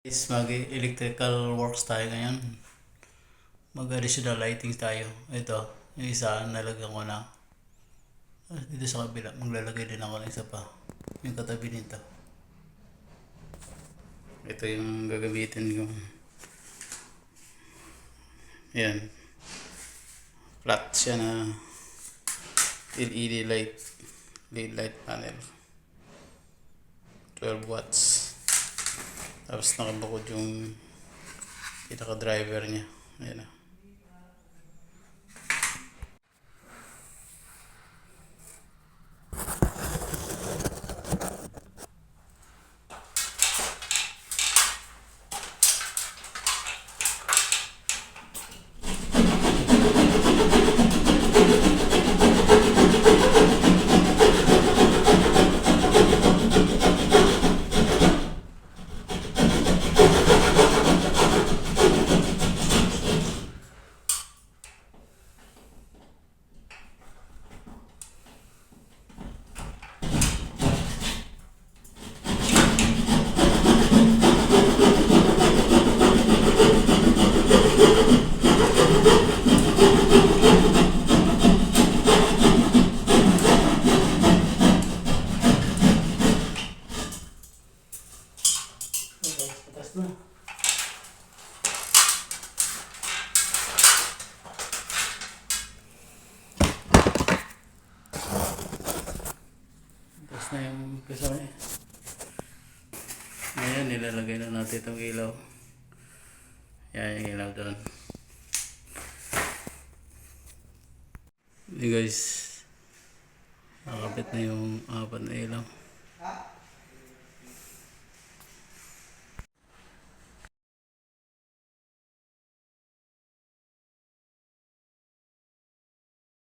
Is mag-electrical works tayo ngayon. Mag-additional lighting tayo. Ito, yung isa nalagyan ko na. Dito sa kabila, maglalagay din ako ng isa pa. Yung katabi nito. Ito yung gagamitin ko. Yan. Flat siya na LED light. LED light panel. 12 watts. Tapos nakabukod yung pinaka-driver niya. Ayan na. Patas na. Patas na yung kasama niya. Ngayon, nilalagay na natin itong ilaw. Yan yung ilaw doon. Hey guys, nakakabit na yung apat na ilaw.